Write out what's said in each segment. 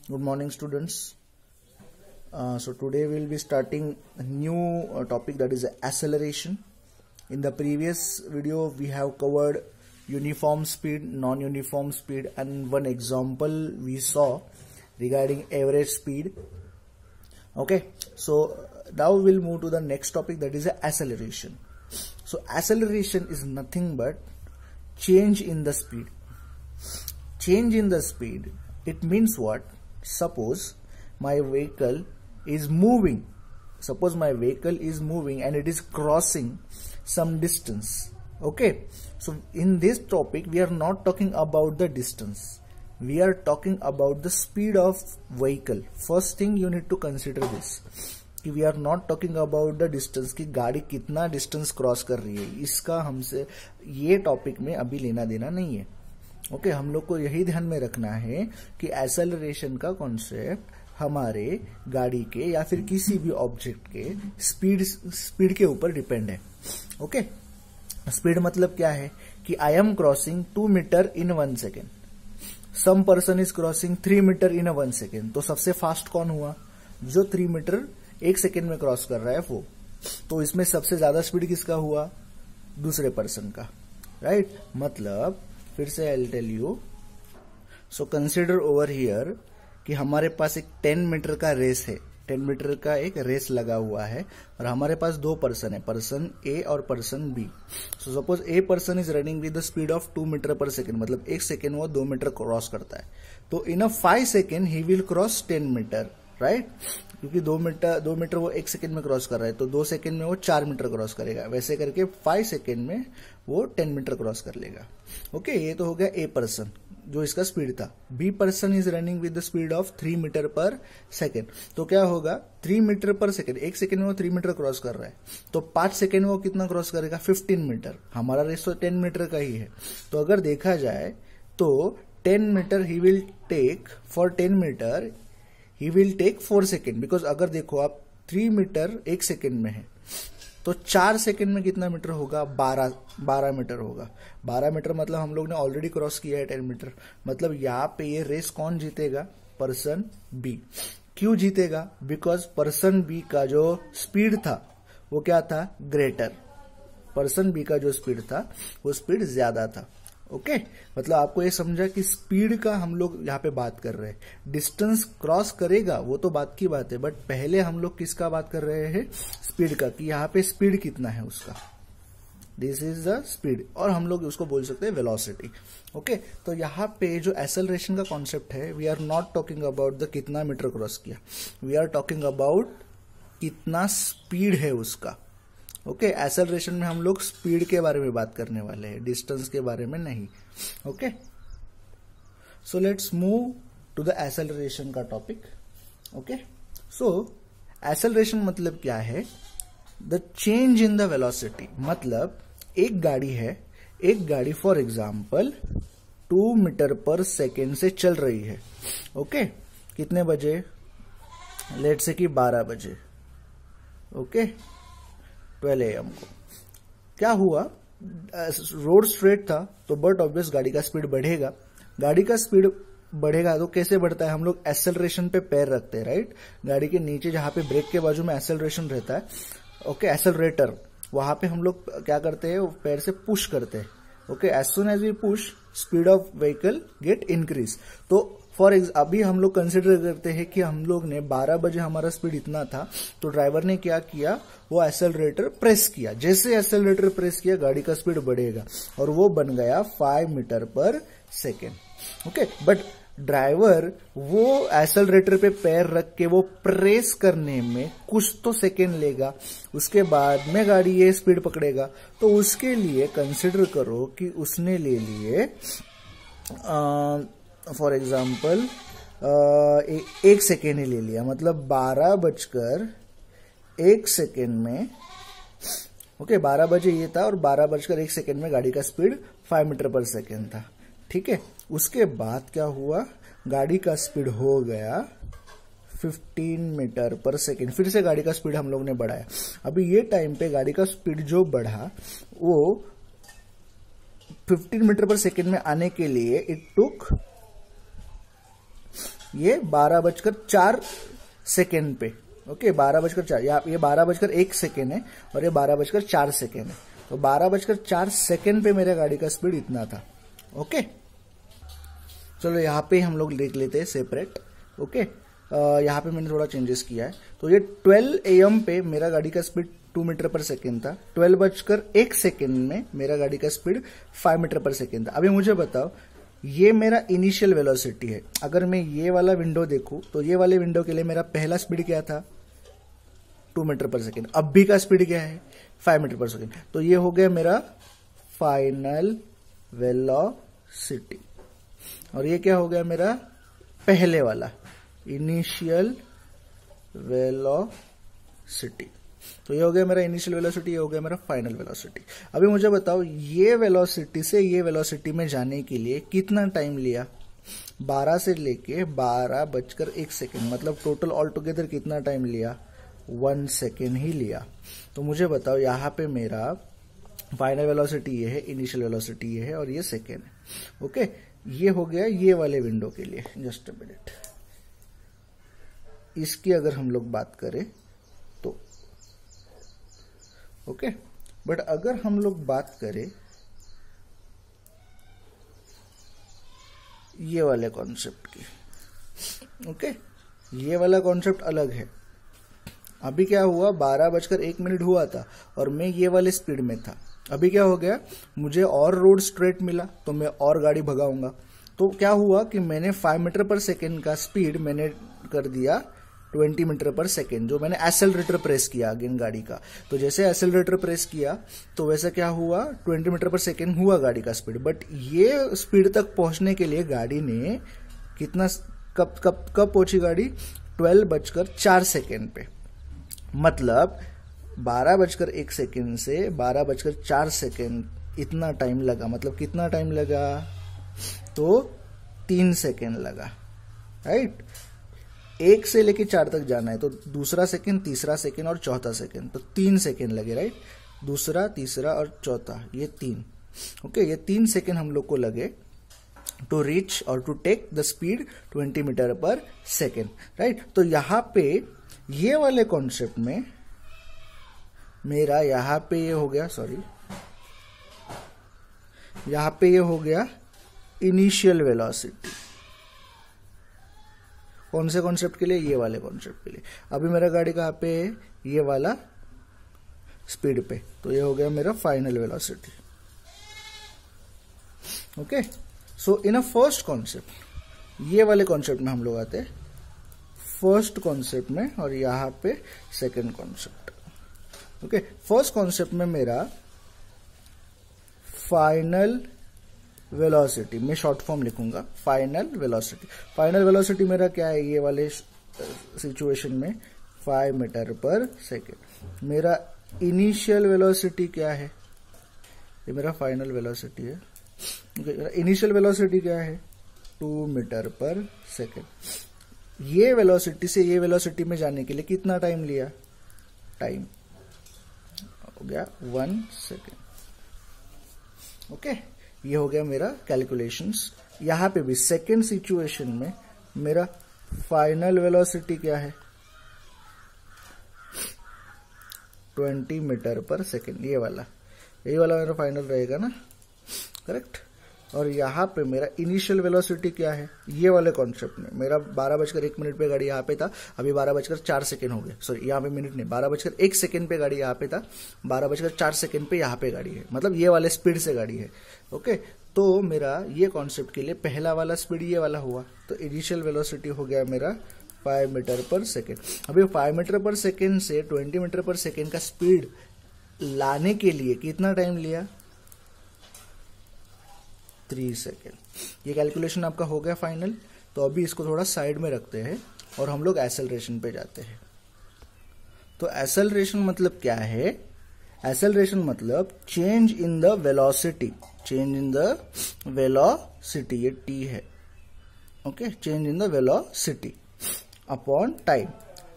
Good morning, students. So today we will be starting a new topic, that is acceleration. In the previous video we have covered uniform speed, non-uniform speed, and one example we saw regarding average speed. Okay, so now we will move to the next topic, that is acceleration. So acceleration is nothing but change in the speed. Change in the speed, it means what? Suppose my vehicle is moving. Suppose my vehicle is moving and it is crossing some distance. Okay, so in this topic we are not talking about the distance. We are talking about the speed of vehicle. First thing you need to consider this, कि we are not talking about the distance, कि गाड़ी कितना distance cross कर रही है, इसका हमसे ये टॉपिक में अभी लेना देना नहीं है. ओके, हम लोग को यही ध्यान में रखना है कि एक्सेलरेशन का कॉन्सेप्ट हमारे गाड़ी के या फिर किसी भी ऑब्जेक्ट के स्पीड के ऊपर डिपेंड है. ओके, स्पीड मतलब क्या है कि I am crossing 2 metre in 1 second, some person is crossing 3 metre in 1 second. तो सबसे फास्ट कौन हुआ? जो 3 मीटर 1 सेकेंड में क्रॉस कर रहा है वो. तो इसमें सबसे ज्यादा स्पीड किसका हुआ? दूसरे पर्सन का, राइट? मतलब फिर से I will tell you. So consider over here कि हमारे पास एक 10 मीटर का रेस है. 10 मीटर का एक रेस लगा हुआ है और हमारे पास दो पर्सन है, पर्सन ए और person B. So suppose A person is running with the speed of 2 metre per second, मतलब 1 सेकेंड वो 2 मीटर क्रॉस करता है. तो in a 5 second he will cross 10 metre, right? क्योंकि 2 मीटर वो 1 सेकेंड में क्रॉस कर रहा है, तो 2 सेकेंड में वो 4 मीटर क्रॉस करेगा. वैसे करके 5 सेकेंड में वो 10 मीटर क्रॉस कर लेगा. ओके, ये तो हो गया ए पर्सन जो इसका स्पीड था. B person is running with the speed of 3 metre per second. तो क्या होगा? 3 मीटर पर सेकेंड, 1 सेकेंड में वो 3 मीटर क्रॉस कर रहा है, तो 5 सेकेंड में वो कितना क्रॉस करेगा? 15 मीटर. हमारा रेस तो 10 मीटर का ही है. तो अगर देखा जाए तो 10 metre he will take, for 10 metre he will take 4 second. Because अगर देखो आप 3 मीटर 1 सेकेंड में है, तो 4 सेकेंड में कितना मीटर होगा? 12 मीटर होगा. 12 मीटर मतलब हम लोग ने ऑलरेडी क्रॉस किया है 10 मीटर. मतलब यहाँ पे ये रेस कौन जीतेगा? Person B. क्यों जीतेगा? बिकॉज पर्सन बी का जो स्पीड था वो क्या था? ग्रेटर. पर्सन बी का जो स्पीड था वो स्पीड ज्यादा था. ओके, मतलब आपको ये समझा कि स्पीड का हम लोग यहाँ पे बात कर रहे हैं. डिस्टेंस क्रॉस करेगा वो तो बात की बात है, बट पहले हम लोग किसका बात कर रहे हैं? स्पीड का, कि यहाँ पे स्पीड कितना है उसका. दिस इज द स्पीड, और हम लोग उसको बोल सकते हैं वेलोसिटी. ओके, तो यहाँ पे जो एक्सेलरेशन का कॉन्सेप्ट है, we are not talking about the कितना मीटर क्रॉस किया, वी आर टॉकिंग अबाउट कितना स्पीड है उसका. ओके, एक्सेलरेशन में हम लोग स्पीड के बारे में बात करने वाले हैं, डिस्टेंस के बारे में नहीं. Okay, so let's move to the acceleration का टॉपिक. ओके, सो एक्सेलरेशन मतलब क्या है? The change in the velocity. मतलब एक गाड़ी है, एक गाड़ी for example 2 metre per second से चल रही है. ओके, कितने बजे? लेट्स से कि 12 बजे. ओके, 12 AM को. क्या हुआ? रोड स्ट्रेट था तो बट ऑब्वियस गाड़ी का स्पीड बढ़ेगा. गाड़ी का स्पीड बढ़ेगा तो कैसे बढ़ता है? हम लोग एक्सेलरेशन पे पैर रखते हैं, राइट? गाड़ी के नीचे जहां पे ब्रेक के बाजू में एक्सेलरेशन रहता है, ओके, एक्सेलरेटर, वहां पे हम लोग क्या करते हैं? पैर से पुश करते हैं. Okay, as soon as we push, speed of vehicle get increase. तो फॉर अभी हम लोग कंसिडर करते हैं कि हम लोग ने 12 बजे हमारा स्पीड इतना था, तो ड्राइवर ने क्या किया? वो एक्सेलरेटर प्रेस किया. जैसे एक्सेलरेटर प्रेस किया, गाड़ी का स्पीड बढ़ेगा और वो बन गया 5 metre per second. Okay, but driver वो एक्सेलरेटर पे पैर रख के वो प्रेस करने में कुछ तो सेकेंड लेगा, उसके बाद में गाड़ी ये स्पीड पकड़ेगा. तो उसके लिए कंसिडर करो कि उसने ले लिए फॉर एग्जाम्पल 1 सेकेंड ही ले लिया, मतलब 12:01 सेकेंड में. ओके, 12 बजे ये था और 12:01 सेकेंड में गाड़ी का स्पीड 5 मीटर पर सेकेंड था. ठीक है, उसके बाद क्या हुआ? गाड़ी का स्पीड हो गया 15 मीटर पर सेकेंड. फिर से गाड़ी का स्पीड हम लोग ने बढ़ाया. अभी ये टाइम पे गाड़ी का स्पीड जो बढ़ा वो 15 मीटर पर सेकेंड में आने के लिए इट टुक ये 12:04 पे, ओके 12:04, ये 12:01 है और ये 12:04 है। तो 12:04 पे मेरे गाड़ी का स्पीड इतना था। ओके चलो यहाँ पे हम लोग लिख लेते हैं सेपरेट। ओके यहाँ पे मैंने थोड़ा चेंजेस किया है। तो ये 12 AM पे मेरा गाड़ी का स्पीड 2 मीटर पर सेकेंड था। 12:01 में मेरा गाड़ी का स्पीड 5 मीटर पर सेकेंड था। अभी मुझे बताओ, ये मेरा इनिशियल वेलोसिटी है। अगर मैं ये वाला विंडो देखूं तो ये वाले विंडो के लिए मेरा पहला स्पीड क्या था, 2 मीटर पर सेकेंड। अभी का स्पीड क्या है, 5 मीटर पर सेकेंड। तो ये हो गया मेरा फाइनल वेलोसिटी, और ये क्या हो गया मेरा पहले वाला इनिशियल वेलोसिटी। तो ये हो गया मेरा इनिशियल वेलोसिटी, ये हो गया मेरा फाइनल वेलोसिटी। अभी मुझे बताओ, ये वेलोसिटी से ये वेलोसिटी में जाने के लिए कितना टाइम लिया, 12 से लेके 12:01, मतलब टोटल ऑल टुगेदर कितना टाइम लिया, 1 सेकेंड ही लिया। तो मुझे बताओ यहाँ पे मेरा फाइनल वेलोसिटी ये है, इनिशियल वेलोसिटी ये है और ये सेकेंड है। ओके ये हो गया ये वाले विंडो के लिए। जस्ट अ मिनट, इसकी अगर हम लोग बात करें तो ओके, बट अगर हम लोग बात करें ये वाले कॉन्सेप्ट की, ओके ये वाला कॉन्सेप्ट अलग है। अभी क्या हुआ, 12:01 हुआ था और मैं ये वाले स्पीड में था। अभी क्या हो गया, मुझे और रोड स्ट्रेट मिला तो मैं और गाड़ी भगाऊंगा। तो क्या हुआ कि मैंने 5 मीटर पर सेकेंड का स्पीड मैंने कर दिया 20 मीटर पर सेकेंड, जो मैंने एक्सेलरेटर प्रेस किया अगेन गाड़ी का। तो जैसे एक्सेलरेटर प्रेस किया तो वैसे क्या हुआ, 20 मीटर पर सेकेंड हुआ गाड़ी का स्पीड। बट ये स्पीड तक पहुंचने के लिए गाड़ी ने कितना, कब पहुंची गाड़ी, 12:04 पे। मतलब 12:01 से 12:04 इतना टाइम लगा। मतलब कितना टाइम लगा, तो 3 सेकेंड लगा, राइट। 1 से लेके 4 तक जाना है तो दूसरा सेकेंड, तीसरा सेकेंड और चौथा सेकेंड, तो 3 सेकेंड लगे, राइट। दूसरा, तीसरा और चौथा, ये 3। ओके ये 3 सेकेंड हम लोग को लगे टू रीच और to take the speed 20 metre per second, right. तो यहाँ पे ये वाले कॉन्सेप्ट में मेरा यहाँ पे ये हो गया, सॉरी यहाँ पे ये हो गया इनिशियल वेलोसिटी। कौन से कॉन्सेप्ट के लिए, ये वाले कॉन्सेप्ट के लिए। अभी मेरा गाड़ी कहाँ पे है, ये वाला स्पीड पे, तो ये हो गया मेरा final velocity. Okay so in a first concept, ये वाले कॉन्सेप्ट में हम लोग आते हैं फर्स्ट कॉन्सेप्ट में, और यहाँ पे second concept. Okay first concept में मेरा फाइनल वेलोसिटी, मैं शॉर्ट फॉर्म लिखूंगा फाइनल वेलोसिटी। फाइनल वेलोसिटी मेरा क्या है, ये वाले सिचुएशन में 5 मीटर पर सेकेंड। मेरा इनिशियल वेलोसिटी क्या है, ये मेरा फाइनल वेलोसिटी है। इनिशियल वेलोसिटी क्या है, 2 मीटर पर सेकेंड। ये वेलोसिटी से ये वेलोसिटी में जाने के लिए कितना टाइम लिया, टाइम हो गया 1 सेकेंड। ओके ये हो गया मेरा कैलकुलेशंस। यहां पे भी सेकेंड सिचुएशन में मेरा फाइनल वेलोसिटी क्या है, 20 मीटर पर सेकेंड। ये वाला मेरा फाइनल रहेगा ना, करेक्ट। और यहाँ पे मेरा इनिशियल वेलोसिटी क्या है, ये वाले कॉन्सेप्ट में मेरा 12:01 पे गाड़ी यहाँ पे था, अभी 12:04 हो गया। सॉरी यहाँ पे मिनट नहीं, 12:01 पे गाड़ी यहाँ पे था, 12:04 पे यहाँ पे गाड़ी है। मतलब ये वाले स्पीड से गाड़ी है। ओके तो मेरा ये कॉन्सेप्ट के लिए पहला वाला स्पीड ये वाला हुआ, तो इनिशियल वेलोसिटी हो गया मेरा 5 मीटर पर सेकेंड। अभी 5 मीटर पर सेकेंड से 20 मीटर पर सेकेंड का स्पीड लाने के लिए कितना टाइम लिया, 3 सेकेंड। ये कैलकुलेशन आपका हो गया फाइनल। तो अभी इसको थोड़ा साइड में रखते हैं और हम लोग एक्सेलरेशन पे जाते हैं। तो एक्सेलरेशन मतलब क्या है, एक्सेलरेशन मतलब change in the velocity, change in the velocity, ये टी है। Okay change in the velocity upon time.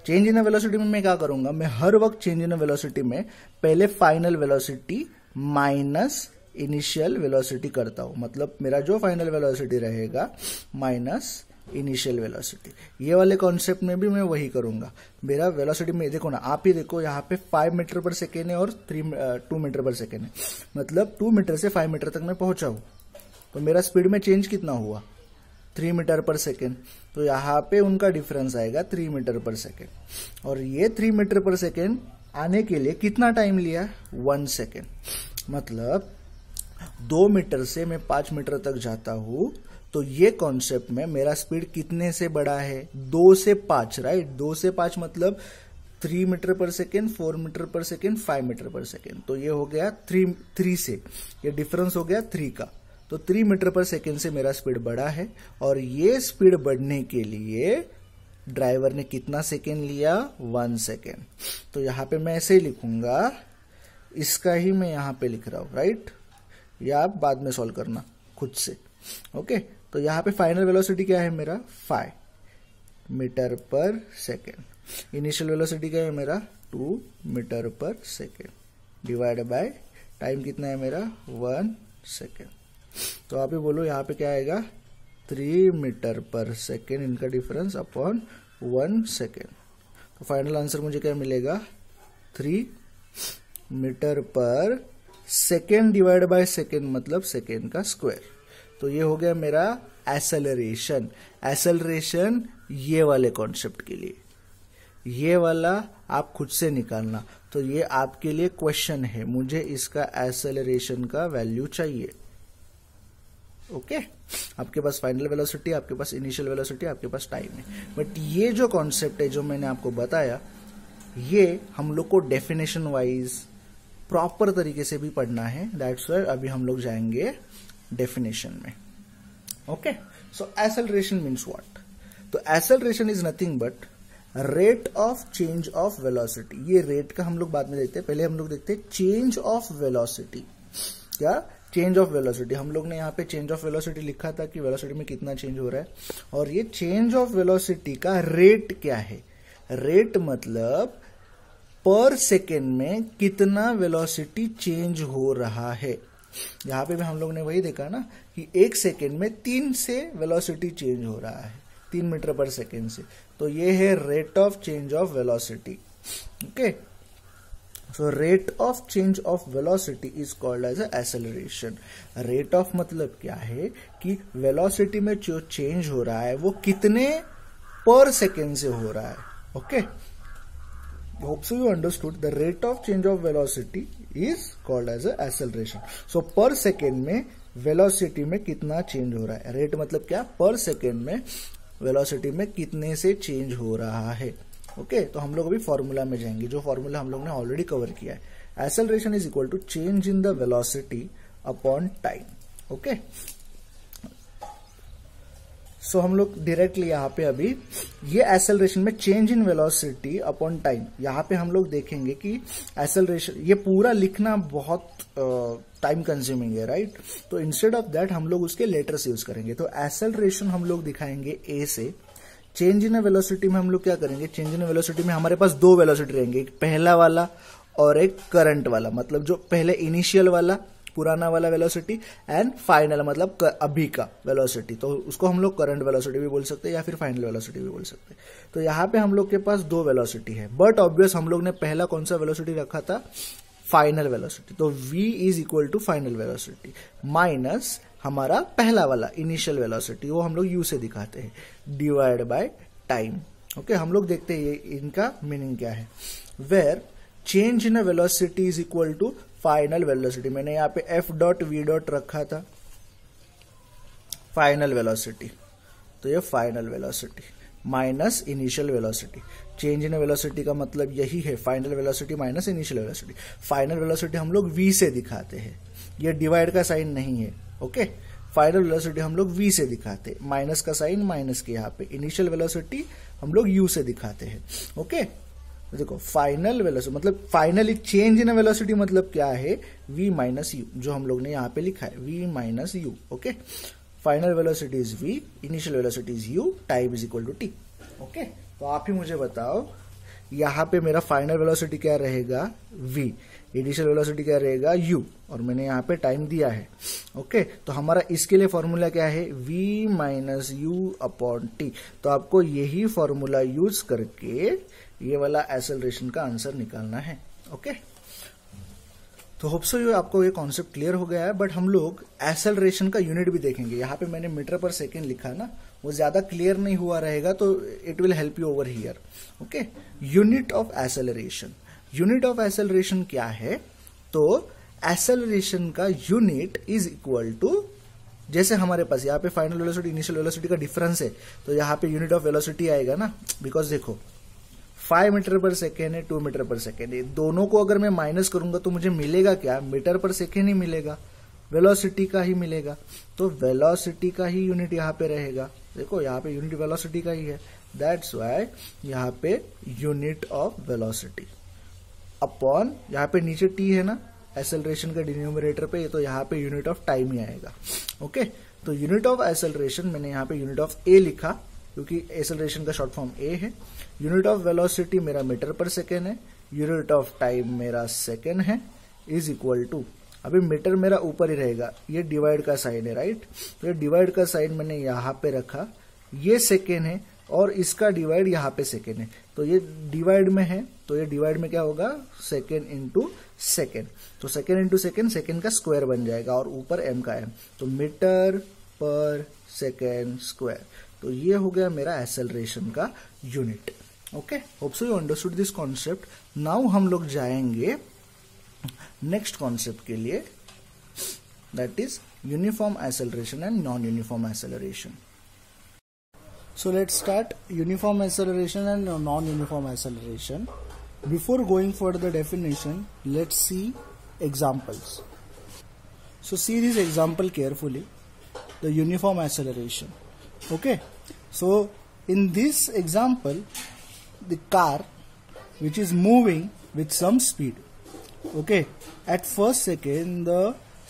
Change in the velocity में मैं क्या करूंगा, मैं हर वक्त चेंज इन द वेलोसिटी में पहले final velocity minus initial velocity करता हूं। मतलब मेरा जो फाइनल वेलोसिटी रहेगा माइनस इनिशियल वेलोसिटी। ये वाले कॉन्सेप्ट में भी मैं वही करूंगा। मेरा वेलोसिटी में देखो ना, आप ही देखो यहाँ पे 5 मीटर पर सेकेंड है और 2 मीटर पर सेकेंड है, मतलब 2 मीटर से 5 मीटर तक मैं पहुंचा हूं, तो मेरा स्पीड में चेंज कितना हुआ, 3 मीटर पर सेकेंड। तो यहाँ पे उनका डिफरेंस आएगा 3 मीटर पर सेकेंड। और ये 3 मीटर पर सेकेंड आने के लिए कितना टाइम लिया, 1 सेकेंड। मतलब 2 मीटर से मैं 5 मीटर तक जाता हूं, तो ये कॉन्सेप्ट में मेरा स्पीड कितने से बड़ा है, 2 से 5, राइट। 2 से 5 मतलब 3 metre per second, 4 metre per second, 5 metre per second. तो ये हो गया 3 से, ये डिफरेंस हो गया 3 का। तो 3 मीटर पर सेकेंड से मेरा स्पीड बढ़ा है। और ये स्पीड बढ़ने के लिए ड्राइवर ने कितना सेकेंड लिया, 1 सेकेंड। तो यहां पे मैं ऐसे ही लिखूंगा, इसका ही मैं यहां पे लिख रहा हूं, राइट। या आप बाद में सॉल्व करना खुद से, ओके। तो यहां पे फाइनल वेलोसिटी क्या है मेरा, 5 metre per second. Initial velocity क्या है मेरा, 2 metre per second, divide by time कितना है मेरा, 1 सेकेंड। तो आप ही बोलो यहाँ पे क्या आएगा, 3 मीटर पर सेकेंड, इनका डिफरेंस अपॉन 1 सेकेंड। तो फाइनल आंसर मुझे क्या मिलेगा, 3 metre per second divide by second, मतलब सेकेंड का स्क्वायर। तो ये हो गया मेरा एसेलरेशन। एसेलरेशन ये वाले कॉन्सेप्ट के लिए, ये वाला आप खुद से निकालना। तो ये आपके लिए क्वेश्चन है, मुझे इसका एसेलरेशन का वैल्यू चाहिए, ओके। आपके पास फाइनल वेलोसिटी, आपके पास इनिशियल वेलोसिटी, आपके पास टाइम है। बट ये जो कॉन्सेप्ट है जो मैंने आपको बताया, ये हम लोग को डेफिनेशन वाइज प्रॉपर तरीके से भी पढ़ना है। दैट्स व्हाई अभी हम लोग जाएंगे डेफिनेशन में, okay. So acceleration means what, तो acceleration is nothing but rate of change of velocity. ये रेट का हम लोग बाद में देखते हैं, पहले हम लोग देखते हैं चेंज ऑफ वेलोसिटी। क्या, चेंज ऑफ वेलोसिटी। हम लोग ने यहाँ पे चेंज ऑफ वेलोसिटी लिखा था कि वेलोसिटी में कितना चेंज हो रहा है, और ये चेंज ऑफ वेलोसिटी का रेट क्या है। रेट मतलब पर सेकेंड में कितना वेलोसिटी चेंज हो रहा है। यहां पे भी हम लोग ने वही देखा ना कि 1 सेकेंड में 3 से वेलोसिटी चेंज हो रहा है, 3 मीटर पर सेकेंड से। तो ये है rate of change of velocity, okay. So rate of change of velocity is called as acceleration. Rate of मतलब क्या है कि वेलोसिटी में जो चेंज हो रहा है वो कितने पर सेकेंड से हो रहा है, okay. Hope so you understood. The rate of change of velocity is called as a acceleration. So per second में velocity में कितना change हो रहा है, रेट मतलब क्या, पर सेकेंड में velocity में कितने से change हो रहा है, ओके। तो हम लोग अभी फॉर्मूला में जाएंगे, जो फॉर्मूला हम लोग ने ऑलरेडी कवर किया है। acceleration is equal to change in the velocity upon time, okay. So हम लोग डायरेक्टली यहाँ पे अभी ये एसेलरेशन में change in velocity upon time, यहाँ पे हम लोग देखेंगे कि एसेलरेशन, ये पूरा लिखना बहुत टाइम कंज्यूमिंग है, राइट। तो इंस्टेड ऑफ दैट हम लोग उसके लेटर्स यूज करेंगे। तो एसेलरेशन हम लोग दिखाएंगे ए से। चेंज इन वेलोसिटी में हम लोग क्या करेंगे, चेंज इन वेलोसिटी में हमारे पास 2 वेलोसिटी रहेंगे, एक पहला वाला और एक करंट वाला। मतलब जो पहले इनिशियल वाला पुराना वाला वेलोसिटी एंड फाइनल मतलब अभी का वेलोसिटी, तो उसको हम लोग करंट वेलोसिटी भी बोल सकते हैं या फिर फाइनल वेलोसिटी भी बोल सकते हैं। तो यहाँ पे हम लोग के पास 2 वेलोसिटी है, बट ऑब्वियस हम लोग ने पहला कौन सा वेलोसिटी रखा था, फाइनल वेलोसिटी। तो v is equal to final velocity minus हमारा पहला वाला इनिशियल वेलोसिटी, वो हम लोग u से दिखाते हैं, डिवाइड बाय टाइम, ओके। हम लोग देखते हैं इनका मीनिंग क्या है। Where change in velocity is equal to final velocity, मैंने यहाँ पे f डॉट v डॉट रखा था फाइनल वेलोसिटी, तो ये final velocity minus initial velocity. Change in velocity का मतलब यही है, final velocity minus initial velocity. Final velocity हम लोग v से दिखाते हैं, ये डिवाइड का साइन नहीं है, ओके। फाइनल वेलोसिटी हम लोग v से दिखाते हैं, माइनस का साइन माइनस के यहाँ पे। इनिशियल वेलोसिटी हम लोग u से दिखाते हैं, ओके। तो देखो फाइनल वेलोसिटी मतलब फाइनली चेंज इन वेलोसिटी मतलब क्या है, v माइनस यू, जो हम लोग ने यहाँ पे लिखा है v minus u, okay. Final velocity is v, initial velocity is u, time is equal to t, okay. तो आप ही मुझे बताओ यहाँ पे मेरा फाइनल वेलोसिटी क्या रहेगा v, इनिशियल वेलोसिटी क्या रहेगा u, और मैंने यहाँ पे टाइम दिया है। ओके, तो हमारा इसके लिए फॉर्मूला क्या है v minus you upon T. तो आपको यही फॉर्मूला यूज करके ये वाला एक्सेलरेशन का आंसर निकालना है। ओके, तो होप सो आपको ये कॉन्सेप्ट क्लियर हो गया है। बट हम लोग एक्सेलरेशन का यूनिट भी देखेंगे। यहाँ पे मैंने मीटर पर सेकेंड लिखा ना, वो ज्यादा क्लियर नहीं हुआ रहेगा, तो it will help you over here. Okay, unit of acceleration, unit of acceleration क्या है? तो एक्सेलरेशन का यूनिट इज इक्वल टू, जैसे हमारे पास यहाँ पे फाइनल वेलोसिटी इनिशियल वेलोसिटी का डिफरेंस है, तो यहाँ पे यूनिट ऑफ वेलोसिटी आएगा ना, बिकॉज देखो 5 मीटर पर सेकेंड है, 2 मीटर पर सेकेंड है, दोनों को अगर मैं माइनस करूंगा तो मुझे मिलेगा क्या? मीटर पर सेकेंड ही मिलेगा, वेलोसिटी का ही मिलेगा। तो वेलोसिटी का ही यूनिट यहाँ पे रहेगा। देखो यहाँ पे यूनिट वेलोसिटी का ही है, दैट्स व्हाई यहाँ पे यूनिट ऑफ वेलोसिटी अपॉन, यहाँ पे नीचे टी है ना एक्सेलरेशन का डिनोमिनेटर पे, तो यहाँ पे यूनिट ऑफ टाइम ही आएगा। ओके, तो यूनिट ऑफ एक्सेलरेशन मैंने यहाँ पे यूनिट ऑफ ए लिखा, क्योंकि एक्सेलरेशन का शॉर्ट फॉर्म ए है। यूनिट ऑफ वेलोसिटी मेरा मीटर पर सेकेंड है, यूनिट ऑफ टाइम मेरा सेकेंड है, इज इक्वल टू, अभी मीटर मेरा ऊपर ही रहेगा, ये डिवाइड का साइन है, राइट? तो ये डिवाइड का साइन मैंने यहाँ पे रखा, ये सेकेंड है और इसका डिवाइड यहाँ पे सेकेंड है, तो ये डिवाइड में है, तो ये डिवाइड में क्या होगा? सेकेंड इंटू सेकेंड, तो सेकेंड इंटू सेकेंड, सेकेंड का स्क्वायर बन जाएगा और ऊपर एम का एम, तो मीटर पर सेकेंड स्क्वायर। तो ये हो गया मेरा एक्सेलरेशन का unit. Okay, hope so you understood this concept. Now हम लोग जाएंगे नेक्स्ट कॉन्सेप्ट के लिए, that is uniform acceleration and non uniform acceleration. So let's start uniform acceleration and non-uniform acceleration. Before going for the definition, let's see examples. So see this example carefully, the uniform acceleration. Okay, so in this example, the car which is moving with some speed. Okay, at first second the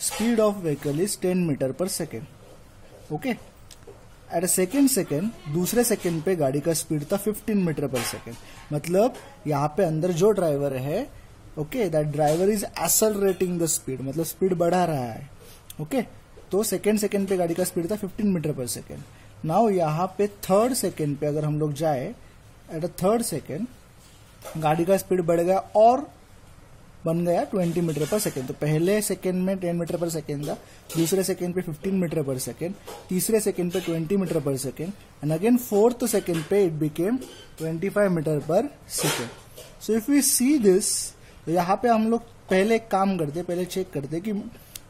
speed of vehicle is 10 meter per second. Okay, at a second दूसरे second पे गाड़ी का speed था 15 metre per second. मतलब यहाँ पे अंदर जो ड्राइवर है, okay, that driver is accelerating the speed, मतलब स्पीड बढ़ा रहा है। ओके, तो सेकेंड पे गाड़ी का स्पीड था 15 मीटर पर सेकेंड। नाउ यहाँ पे थर्ड सेकेंड पे अगर हम लोग जाए, एट अ थर्ड सेकेंड गाड़ी का स्पीड बढ़ गया और बन गया 20 मीटर पर सेकेंड। तो पहले सेकेंड में 10 मीटर पर सेकेंड था, दूसरे सेकेंड पे 15 मीटर पर सेकेंड, तीसरे सेकेंड पे 20 metre per second, and again fourth second पे it became 25 metre per second. So if we see this, तो यहाँ पे हम लोग पहले एक काम करते, पहले चेक करते कि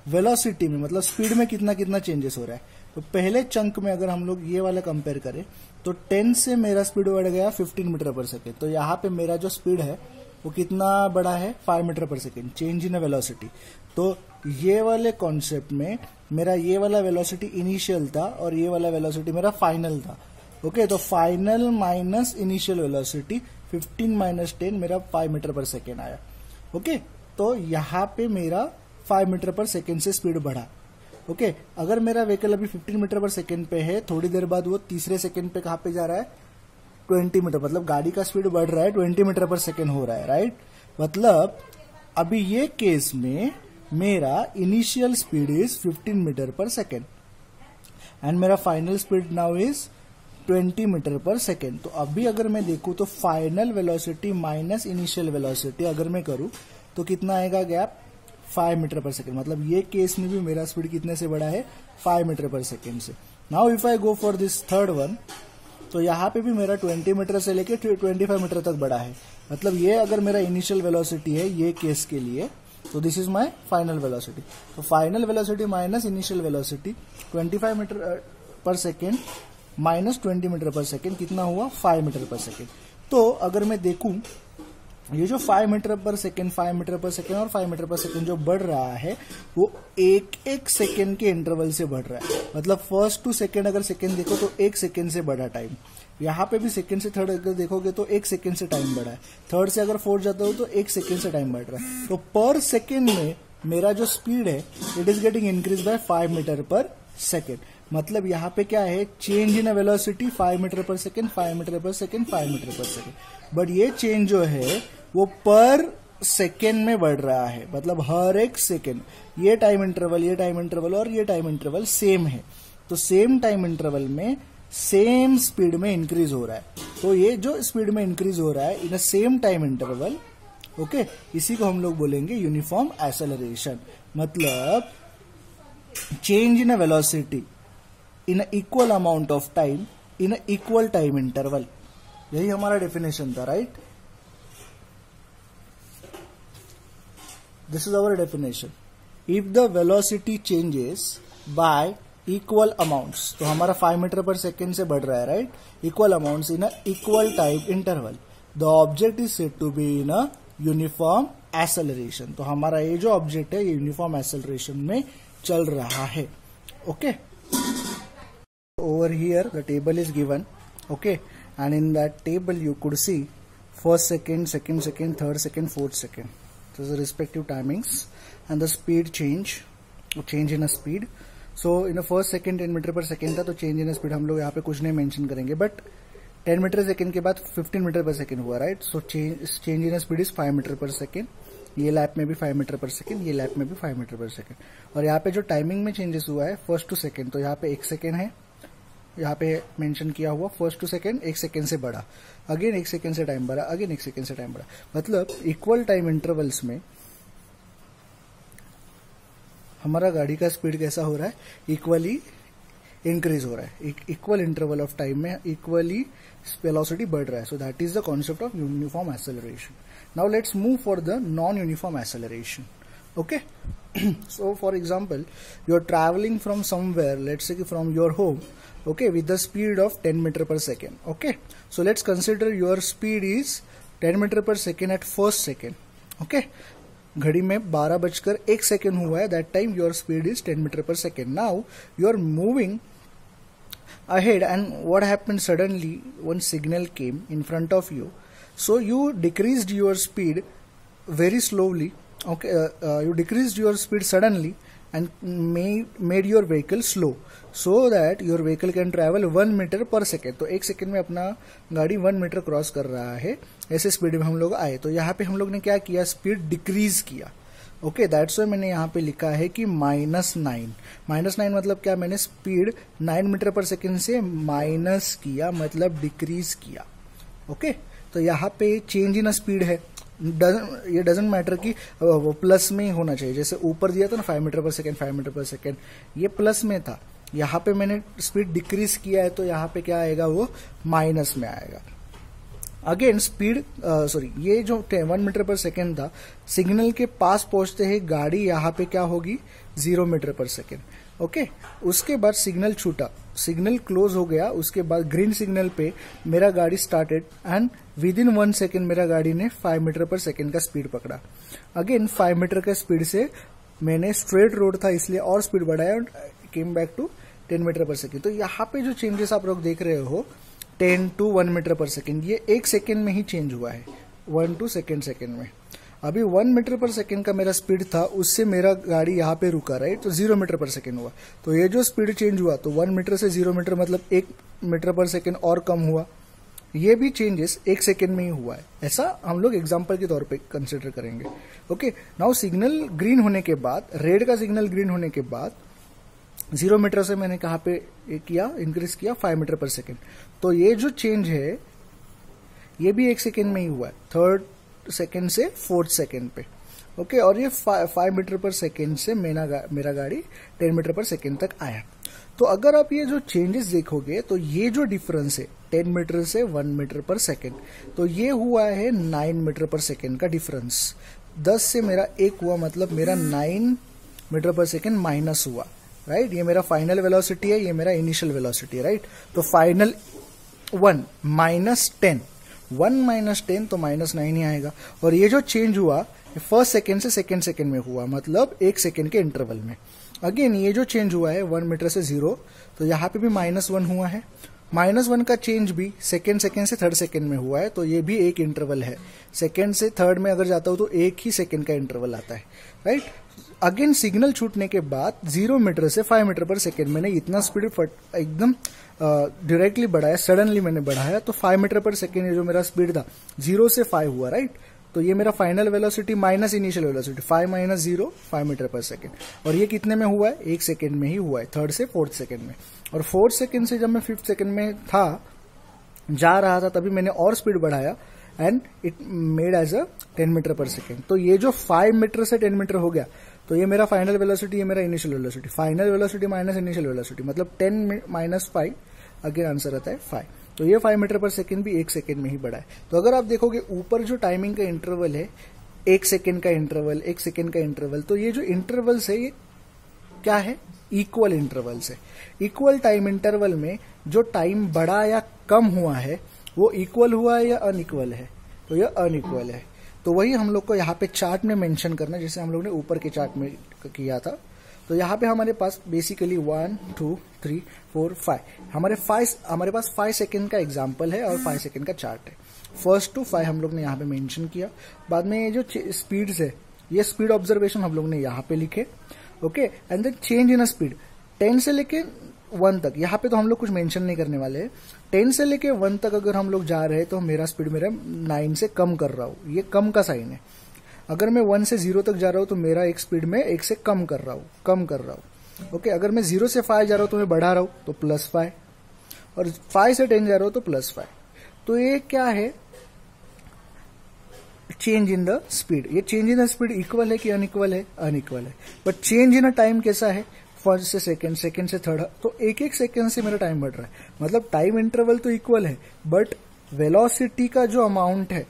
वेलोसिटी में, मतलब स्पीड में कितना कितना चेंजेस हो रहा है। तो पहले चंक में अगर हम लोग ये वाला कंपेयर करें, तो 10 से मेरा स्पीड बढ़ गया 15 मीटर पर सेकेंड। तो यहाँ पे मेरा जो स्पीड है वो कितना बड़ा है? 5 metre per second, change in velocity. तो ये वाले कॉन्सेप्ट में मेरा ये वाला वेलोसिटी इनिशियल था और ये वाला वेलोसिटी मेरा फाइनल था। ओके, तो final minus initial velocity 15 minus 10 मेरा 5 मीटर पर सेकेंड आया। ओके, तो यहाँ पे मेरा 5 मीटर पर सेकेंड से स्पीड बढ़ा। ओके, अगर मेरा व्हीकल अभी 15 मीटर पर सेकेंड पे है, थोड़ी देर बाद वो तीसरे सेकेंड पे कहाँ पे जा रहा है? 20 मीटर, मतलब गाड़ी का स्पीड बढ़ रहा है, 20 मीटर पर सेकेंड हो रहा है, राइट? मतलब अभी ये केस में मेरा initial speed is 15 metre per second and मेरा final speed now is 20 metre per second. तो अभी अगर मैं देखूं तो final velocity minus initial velocity अगर मैं करूं तो कितना आएगा गैप? 5 metre per second. मतलब ये केस में भी मेरा स्पीड कितने से बढ़ा है? 5 मीटर पर सेकेंड से। Now if I go for this third one, तो यहाँ पे भी मेरा 20 मीटर से लेके 25 मीटर तक बढ़ा है। मतलब ये अगर मेरा इनिशियल वेलोसिटी है ये केस के लिए, तो this is my final velocity. तो final velocity minus initial velocity 25 metre per second minus 20 metre per second कितना हुआ? 5 मीटर पर सेकेंड। तो अगर मैं देखूं ये जो 5 metre per second, 5 metre per second और 5 मीटर पर सेकेंड जो बढ़ रहा है वो एक एक सेकेंड के इंटरवल से बढ़ रहा है। मतलब फर्स्ट टू सेकेंड अगर सेकेंड देखो तो 1 सेकेंड से बढ़ा टाइम। यहाँ पे भी सेकेंड से थर्ड अगर देखोगे तो 1 सेकेंड से टाइम बढ़ा है। थर्ड से अगर फोर्थ जाता हो तो 1 सेकेंड से टाइम बढ़ रहा है। तो पर सेकेंड में मेरा जो स्पीड है it is getting increase by 5 metre per second. मतलब यहाँ पे क्या है, change in velocity 5 metre per second, 5 metre per second, 5 metre per second. But ये चेंज जो है वो पर सेकेंड में बढ़ रहा है, मतलब हर एक सेकेंड ये टाइम इंटरवल और ये टाइम इंटरवल सेम है, तो सेम टाइम इंटरवल में सेम स्पीड में इंक्रीज हो रहा है। तो ये जो स्पीड में इंक्रीज हो रहा है in a same time interval, okay, इसी को हम लोग बोलेंगे यूनिफॉर्म एक्सेलरेशन। मतलब change in a velocity in a equal amount of time in a equal time interval, यही हमारा डेफिनेशन था, right. This is our definition. If the velocity changes by equal amounts, तो हमारा 5 मीटर पर सेकेंड से बढ़ रहा है, right, equal amounts in a equal time interval, the object is said to be in a uniform acceleration. तो हमारा ये जो ऑब्जेक्ट है ये यूनिफॉर्म एक्सेलरेशन में चल रहा है, okay. Over here the table is given, okay, and in that table you could see first second, second second, third second, fourth second, so the respective timings and the speed change in a speed. So in the first second 10 metre per second था, तो change in speed हम लोग यहाँ पे कुछ नहीं mention करेंगे, but 10 metre second के बाद 15 मीटर पर सेकेंड हुआ, right. So change in speed is 5 metre per second, ये लैप में भी 5 मीटर पर सेकेंड, ये लैप में भी 5 मीटर पर सेकेंड। और यहाँ पे जो टाइमिंग में चेंजेस हुआ है फर्स्ट टू सेकेंड, तो यहाँ पे 1 सेकेंड है, यहाँ पे मेंशन किया हुआ फर्स्ट टू सेकेंड 1 सेकेंड से बढ़ा, अगेन 1 सेकेंड से टाइम बढ़ा, अगेन 1 सेकेंड से टाइम बढ़ा। मतलब इक्वल टाइम इंटरवल्स में हमारा गाड़ी का स्पीड कैसा हो रहा है, इक्वली इंक्रीज हो रहा है, इक्वल इंटरवल ऑफ टाइम में इक्वली वेलोसिटी बढ़ रहा है। So that is the concept of uniform acceleration. Now let's move for the non uniform acceleration, okay. So for example, you're traveling from somewhere, let's say from your home, okay, with the speed of 10 meter per second, okay. So let's consider your speed is 10 meter per second at first second, okay. घड़ी में 12:01 हुआ है, that time your speed is 10 meter per second. Now you are moving ahead and what happened, suddenly one signal came in front of you, so you decreased your speed very slowly, okay. You decreased your speed suddenly and made your vehicle slow so that your vehicle can travel 1 meter per second. तो 1 second में अपना गाड़ी 1 metre cross कर रहा है, ऐसे speed में हम लोग आए। तो यहाँ पे हम लोग ने क्या किया, स्पीड डिक्रीज किया, ओके। दैट्स व्हाई मैंने यहाँ पे लिखा है कि -9। -9 मतलब क्या, मैंने स्पीड 9 मीटर पर सेकेंड से माइनस किया, मतलब डिक्रीज किया, ओके। तो यहाँ पे चेंज इन स्पीड है, ये डजेंट मैटर कि वो प्लस में ही होना चाहिए, जैसे ऊपर दिया था ना 5 metre per second, 5 metre per second, ये प्लस में था, यहाँ पे मैंने स्पीड डिक्रीज किया है, तो यहाँ पे क्या आएगा, वो माइनस में आएगा। अगेन स्पीड ये जो 1 मीटर पर सेकेंड था, सिग्नल के पास पहुंचते ही गाड़ी यहाँ पे क्या होगी, 0 मीटर पर सेकेंड, ओके। उसके बाद सिग्नल छूटा, सिग्नल क्लोज हो गया, उसके बाद ग्रीन सिग्नल पे मेरा गाड़ी started and with in 1 second मेरा गाड़ी ने 5 मीटर पर सेकेंड का स्पीड पकड़ा। अगेन 5 मीटर का स्पीड से मैंने स्ट्रेट रोड था इसलिए और स्पीड बढ़ाया और came back to 10 metre per second. तो यहाँ पे जो चेंजेस आप लोग देख रहे हो 10 to 1 मीटर पर सेकेंड, ये 1 सेकेंड में ही चेंज हुआ है, 1 to सेकेंड में। अभी 1 मीटर पर सेकेंड का मेरा स्पीड था, उससे मेरा गाड़ी यहाँ पे रुका, राइट, तो 0 मीटर पर सेकेंड हुआ। तो ये जो स्पीड चेंज हुआ, तो 1 मीटर से 0 मीटर मतलब 1 मीटर पर सेकेंड और कम हुआ, ये भी चेंजेस 1 सेकेंड में ही हुआ है। ऐसा हम लोग एग्जाम्पल के तौर पे कंसिडर करेंगे, ओके। नाउ सिग्नल ग्रीन होने के बाद, रेड का सिग्नल ग्रीन होने के बाद 0 मीटर से मैंने कहाँ पे किया, इंक्रीज किया 5 मीटर पर सेकेंड। तो ये जो चेंज है ये भी 1 सेकेंड में ही हुआ है, 3rd सेकेंड से 4th सेकेंड पे, ओके। और ये 5 मीटर पर सेकेंड से मेरा गाड़ी 10 मीटर पर सेकेंड तक आया। तो अगर आप ये जो चेंजेस देखोगे तो ये जो डिफरेंस है 10 मीटर से 1 मीटर पर सेकेंड, तो ये हुआ है 9 मीटर पर सेकेंड का डिफरेंस। 10 से मेरा 1 हुआ, मतलब मेरा 9 मीटर पर सेकेंड माइनस हुआ, राइट। ये मेरा फाइनल वेलोसिटी है, ये मेरा इनिशियल वेलोसिटी है, राइट। तो फाइनल 1 माइनस 10, 1 माइनस 10 तो -9 ही आएगा। और ये जो चेंज हुआ फर्स्ट सेकेंड से सेकेंड सेकेंड में हुआ, मतलब 1 सेकेंड के इंटरवल में। अगेन ये जो चेंज हुआ है 1 मीटर से 0, तो यहाँ पे भी -1 हुआ है। -1 का चेंज भी सेकेंड से 3rd सेकेंड में हुआ है, तो ये भी एक इंटरवल है। सेकेंड से 3rd में अगर जाता हूं तो 1 ही सेकेंड का इंटरवल आता है, राइट। अगेन सिग्नल छूटने के बाद 0 मीटर से 5 मीटर पर सेकेंड मैंने इतना स्पीड एकदम डायरेक्टली बढ़ाया, सडनली मैंने बढ़ाया, तो 5 मीटर पर सेकेंड जो मेरा स्पीड था 0 से 5 हुआ, राइट। तो ये मेरा final velocity minus initial velocity 5 minus 0 5 metre per second. और ये कितने में हुआ है? 1 सेकेंड में ही हुआ है, थर्ड से फोर्थ सेकेंड में। और फोर्थ सेकेंड से जब मैं फिफ्थ सेकेंड में था, जा रहा था, तभी मैंने और स्पीड बढ़ाया and it made as a 10 metre per second. तो ये जो 5 मीटर से 10 मीटर हो गया, तो ये मेरा फाइनल वेलोसिटी, ये मेरा initial velocity, final velocity minus initial velocity, मतलब 10 माइनस 5, अगेन आंसर आता है 5। तो ये 5 मीटर पर सेकेंड भी 1 सेकेंड में ही बढ़ा है। तो अगर आप देखोगे ऊपर जो टाइमिंग का इंटरवल है, 1 सेकेंड का इंटरवल, 1 सेकेंड का इंटरवल, तो ये जो इंटरवल्स है ये क्या है? इक्वल इंटरवल्स है। इक्वल टाइम इंटरवल में जो टाइम बढ़ा या कम हुआ है वो इक्वल हुआ है या अनइक्वल है? तो ये अनइक्वल है। तो वही हम लोग को यहाँ पे चार्ट में मेंशन करना, जैसे हम लोग ने ऊपर के चार्ट में किया था। तो यहाँ पे हमारे पास बेसिकली 1 2 3 4 5 हमारे पास 5 सेकेंड का एग्जाम्पल है और 5 सेकेंड का चार्ट है। फर्स्ट टू 5 हम लोग ने यहाँ पे मेंशन किया। बाद में ये जो स्पीड्स है, ये स्पीड ऑब्जर्वेशन हम लोग ने यहाँ पे लिखे, okay. And then change in a speed 10 से लेके 1 तक, यहाँ पे तो हम लोग कुछ मेंशन नहीं करने वाले हैं। 10 से लेके 1 तक अगर हम लोग जा रहे हैं तो मेरा स्पीड 9 से कम कर रहा हूँ, ये कम का साइन है। अगर मैं 1 से 0 तक जा रहा हूँ तो मेरा एक स्पीड में 1 से कम कर रहा हूँ, ओके। अगर मैं 0 से 5 जा रहा हूँ तो मैं बढ़ा रहा हूँ, तो +5, और 5 से 10 जा रहा हूँ तो +5। तो ये क्या है? Change in the speed. ये change in the speed equal है कि अनइक्वल है? अनइक्वल है। But change in a time कैसा है? फर्स्ट से सेकंड, सेकंड से थर्ड, तो 1-1 सेकंड से मेरा टाइम बढ़ रहा है। मतलब टाइम इंटरवल तो इक्वल है, बट वेलोसिटी का जो अमाउंट है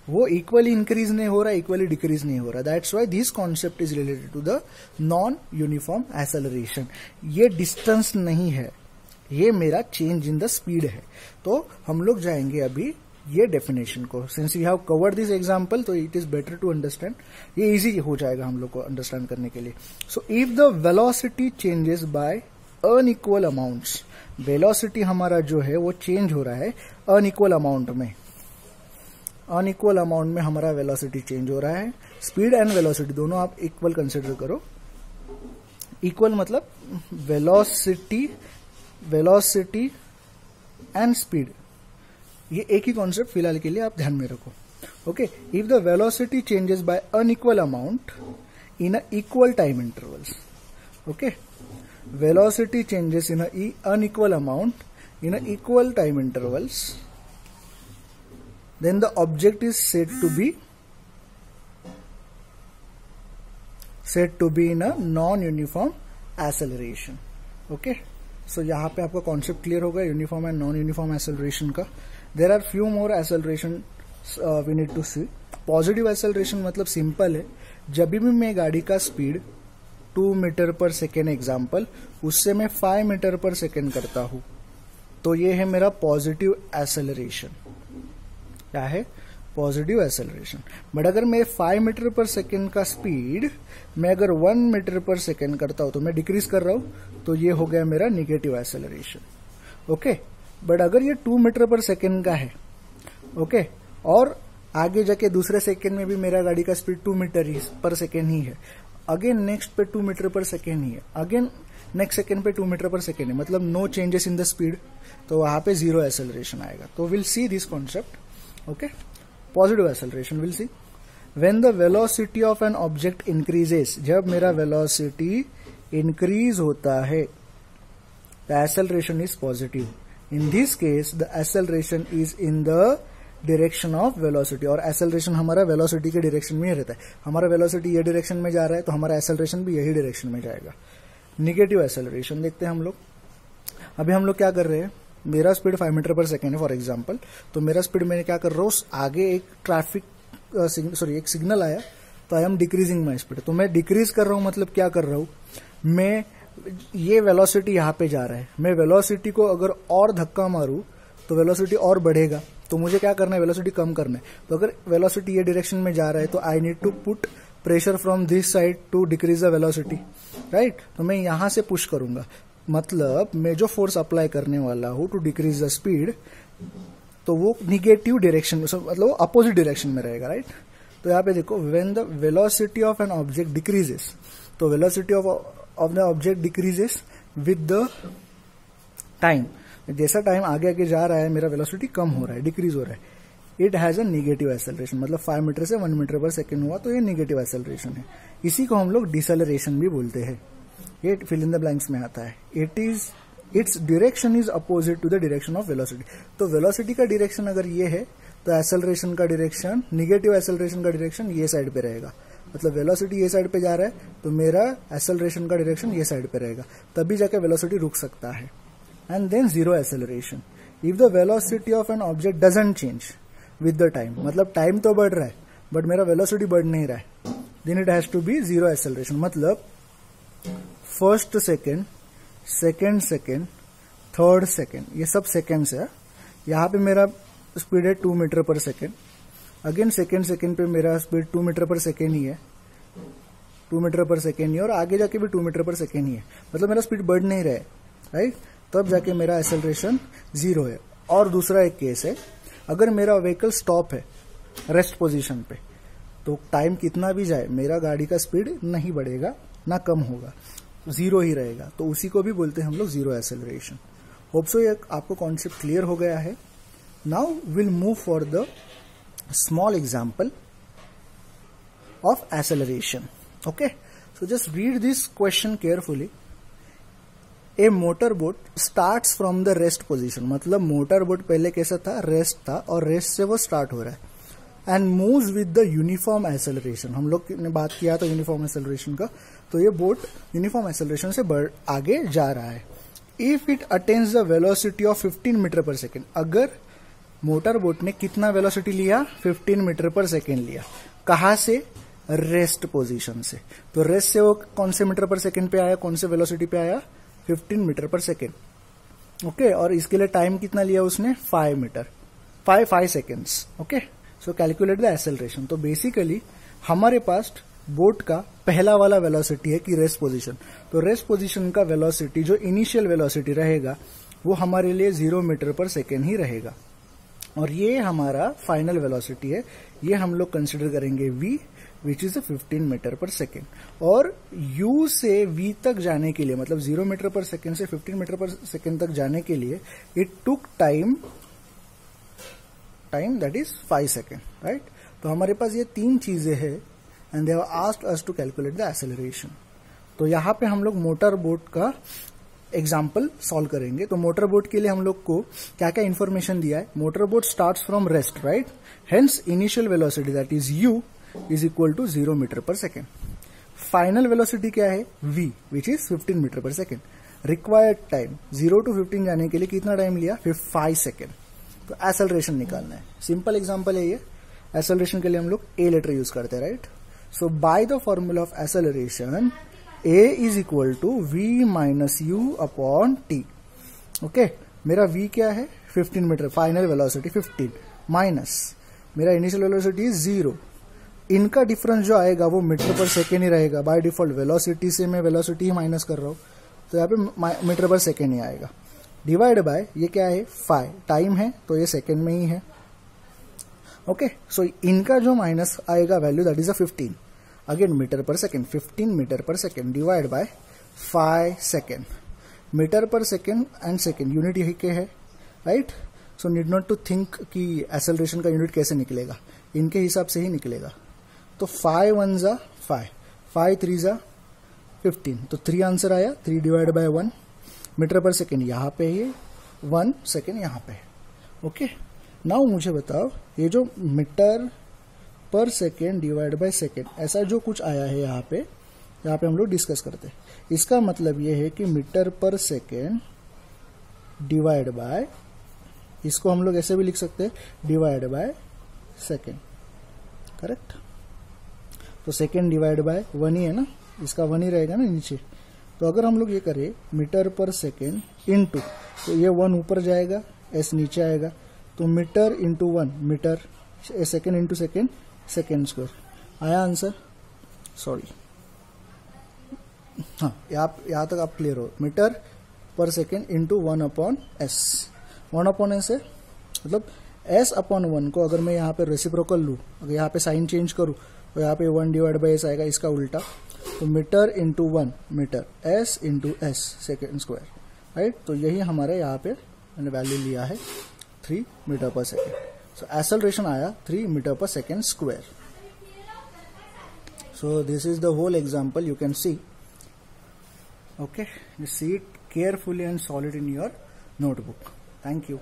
वो इक्वली इंक्रीज नहीं हो रहा, इक्वली डिक्रीज नहीं हो रहा। That's why this concept is related to the non uniform acceleration. ये डिस्टेंस नहीं है, ये मेरा चेंज इन द स्पीड है। तो हम लोग जाएंगे अभी ये डेफिनेशन को। Since we have covered this example, तो it is better to understand, ये इजी हो जाएगा हम लोग को अंडरस्टैंड करने के लिए। So if the velocity changes by unequal amounts, velocity हमारा जो है वो चेंज हो रहा है अनइक्वल अमाउंट में, अनइक्वल अमाउंट में हमारा वेलोसिटी चेंज हो रहा है। स्पीड एंड वेलोसिटी दोनों आप इक्वल कंसिडर करो। इक्वल मतलब वेलोसिटी एंड स्पीड, ये एक ही कॉन्सेप्ट फिलहाल के लिए आप ध्यान में रखो, okay. If the velocity changes by unequal amount in a equal time intervals, okay, velocity changes in a unequal amount in a equal time intervals, then the object is said to be in a non-uniform acceleration, okay. So यहाँ पे आपका concept clear होगा uniform and non uniform acceleration का। There are few more acceleration we need to see. Positive acceleration मतलब simple है, जब भी मैं गाड़ी का speed 2 metre per second example, उससे मैं 5 मीटर पर सेकेंड करता हूं, तो ये है मेरा पॉजिटिव एक्सेलरेशन। क्या है? Positive acceleration. बट अगर मैं 5 मीटर पर सेकेंड का स्पीड मैं अगर 1 मीटर पर सेकेंड करता हूं तो मैं डिक्रीज कर रहा हूं, तो ये हो गया मेरा निगेटिव एक्सेलरेशन, ओके। बट अगर ये 2 मीटर पर सेकेंड का है, ओके, और आगे जाके दूसरे सेकेंड में भी मेरा गाड़ी का स्पीड 2 मीटर पर सेकेंड ही है, अगेन नेक्स्ट पे 2 मीटर पर सेकेंड ही है, अगेन नेक्स्ट सेकेंड पे 2 मीटर पर सेकेंड है, मतलब no changes in the speed, तो वहां पे 0 एक्सेलरेशन आएगा। तो will see this concept, okay. Positive acceleration we'll see. When the velocity of an object increases, जब मेरा velocity increase होता है, the acceleration is positive. In this case, the acceleration is in the direction of velocity, और acceleration हमारा velocity के direction में ही रहता है। हमारा velocity ये direction में जा रहा है तो हमारा acceleration भी यही direction में जाएगा। Negative acceleration देखते हैं हम लोग। अभी हम लोग क्या कर रहे हैं, मेरा स्पीड 5 मीटर पर सेकेंड है फॉर एग्जांपल, तो मेरा स्पीड मैंने क्या कर रहा हूँ, आगे एक एक सिग्नल आया, तो I am decreasing my speed. तो मैं डिक्रीज कर रहा हूँ, मतलब क्या कर रहा हूँ, मैं ये वेलोसिटी यहाँ पे जा रहा है, मैं वेलोसिटी को अगर और धक्का मारूं तो वेलोसिटी और बढ़ेगा, तो मुझे क्या करना है, वेलोसिटी कम करना है। तो अगर वेलोसिटी ये डायरेक्शन में जा रहा है तो I need to put pressure from this side to decrease the velocity, right. तो मैं यहां से पुश करूंगा, मतलब मैं जो फोर्स अप्लाई करने वाला हूं टू डिक्रीज द स्पीड, तो वो निगेटिव डायरेक्शन, मतलब वो अपोजिट डायरेक्शन में रहेगा, राइट। तो यहाँ पे देखो when the velocity of an object decreases, तो velocity of the object decreases with the time, जैसा टाइम आगे आगे जा रहा है मेरा वेलोसिटी कम हो रहा है, डिक्रीज हो रहा है। It has a negative acceleration, मतलब 5 मीटर से 1 मीटर पर सेकेंड हुआ तो ये नेगेटिव एक्सेलरेशन है। इसी को हम लोग डिसेलरेशन भी बोलते हैं। ये फिल इन द ब्लैंक्स में आता है। Its direction is opposite to the direction of velocity. तो वेलोसिटी का डायरेक्शन अगर ये है तो एक्सेलरेशन का डायरेक्शन, नेगेटिव एक्सेलरेशन का डायरेक्शन ये साइड पे रहेगा। मतलब वेलोसिटी ये साइड पे जा रहा है तो मेरा एक्सेलरेशन का डायरेक्शन ये साइड पे रहेगा, तभी जाके वेलोसिटी रुक सकता है। And than zero acceleration, if the velocity of an object doesn't change with the time, मतलब टाइम तो बढ़ रहा है बट मेरा वेलोसिटी बढ़ नहीं रहा है, then it has to be zero acceleration. मतलब first second, second second, third second, ये सब सेकेंड्स है। यहाँ पे मेरा स्पीड है 2 metre per second, again second second पे मेरा स्पीड 2 मीटर पर सेकेंड ही है, 2 मीटर पर सेकेंड ही है, और आगे जाके भी 2 मीटर पर सेकेंड ही है। मतलब मेरा स्पीड बढ़ नहीं रहा है, राइट, तब जाके मेरा एक्सेलरेशन जीरो है। और दूसरा एक केस है, अगर मेरा व्हीकल स्टॉप है रेस्ट पोजीशन पे, तो टाइम कितना भी जाए मेरा गाड़ी का स्पीड नहीं बढ़ेगा ना कम होगा, जीरो ही रहेगा, तो उसी को भी बोलते हैं हम लोग जीरो एक्सेलरेशन। होप सो ये आपको कॉन्सेप्ट क्लियर हो गया है। Now will move for the small example of acceleration. Okay, so just read this question carefully. A motor boat starts from the rest position, मतलब मोटर बोट पहले कैसा था, rest था, और रेस्ट से वो स्टार्ट हो रहा है, and moves with the uniform acceleration. हम लोग ने बात किया था यूनिफॉर्म एक्सेलरेशन का, तो ये बोट यूनिफॉर्म एक्सेलरेशन से आगे जा रहा है। If it attains the velocity of 15 metre per second, अगर मोटर बोट ने कितना वेलोसिटी लिया, 15 मीटर पर सेकेंड लिया, कहां से, रेस्ट पोजीशन से। तो रेस्ट से वो कौन से मीटर पर सेकेंड पे आया, कौन से वेलोसिटी पे आया, 15 मीटर पर सेकेंड। ओके, और इसके लिए टाइम कितना लिया उसने, 5 seconds. Okay, so calculate the acceleration. तो बेसिकली हमारे पास बोट का पहला वाला वेलोसिटी है कि रेस्ट पोजीशन, तो रेस्ट पोजीशन का वेलोसिटी जो इनिशियल वेलोसिटी रहेगा वो हमारे लिए 0 मीटर पर सेकेंड ही रहेगा, और ये हमारा फाइनल वेलोसिटी है। ये हम लोग कंसिडर करेंगे v, which is 15 metre per second. और u से v तक जाने के लिए, मतलब 0 मीटर पर सेकेंड से 15 मीटर पर सेकेंड तक जाने के लिए it took time that is 5 second, right. तो हमारे पास ये 3 चीजें हैं and they have asked us to calculate the acceleration. तो यहाँ पे हम लोग मोटर बोट का एग्जाम्पल सॉल्व करेंगे। तो मोटर बोट के लिए हम लोग को क्या क्या इन्फॉर्मेशन दिया है, motor boat starts from rest, right, hence initial velocity that is u is equal to 0 metre per second. Final velocity क्या है, v, which is 15 metre per second. Required time 0 to 15 जाने के लिए कितना टाइम लिया, 5 second. तो acceleration निकालना है, सिंपल एग्जाम्पल है ये। एक्सेलरेशन के लिए हम लोग ए लेटर यूज करते हैं, right. So by the formula of acceleration a is equal to v minus u upon t। Okay, मेरा v क्या है, 15 मीटर, फाइनल वेलोसिटी 15, माइनस मेरा इनिशियल वेलोसिटी 0। इनका डिफरेंस जो आएगा वो मीटर पर सेकेंड ही रहेगा। बाय डिफॉल्ट वेलोसिटी से मैं वेलोसिटी ही माइनस कर रहा हूं, तो यहाँ पे मीटर पर सेकेंड ही आएगा। डिवाइड बाय ये क्या है, 5, टाइम है तो ये सेकेंड में ही है। ओके, सो इनका जो माइनस आएगा value that is 15, again metre per second, 15 metre per second divide by 5 second. Metre per second and second unit यही के है, right. So need not to think कि एक्सेलरेशन का यूनिट कैसे निकलेगा, इनके हिसाब से ही निकलेगा। तो 5 1 जा 5, 5 3 जा 15, तो 3 आंसर आया, 3 divide by 1 metre per second यहाँ पे है, 1 सेकेंड यहाँ पे है। ओके, नाउ मुझे बताओ ये जो metre per second divide by second ऐसा जो कुछ आया है यहाँ पे हम लोग डिस्कस करते हैं। इसका मतलब ये है कि metre per second divide bye, इसको हम लोग ऐसे भी लिख सकते हैं, डिवाइड बाय सेकेंड, करेक्ट। तो सेकेंड डिवाइड बाय 1 ही है ना, इसका 1 ही रहेगा ना नीचे। तो अगर हम लोग ये करें मीटर पर सेकेंड इनटू, तो ये 1 ऊपर जाएगा, एस नीचे आएगा, तो metre into 1 metre, second into second, second square आया आंसर। सॉरी, हाँ, यहाँ तक आप क्लियर हो। Metre per second into 1 upon s, 1 upon s है, मतलब s/1 को अगर मैं यहाँ पे रेसिप्रोकल लूँ, अगर यहाँ पे साइन चेंज करूँ तो यहाँ पे 1/s आएगा, इसका उल्टा। तो metre into 1 metre, s into s second square, right. तो यही हमारे यहाँ पे मैंने वैल्यू लिया है 3 metre per second. So acceleration आया 3 metre per second square. So this is the whole example you can see. Okay, you see it carefully and solid in your notebook. Thank you.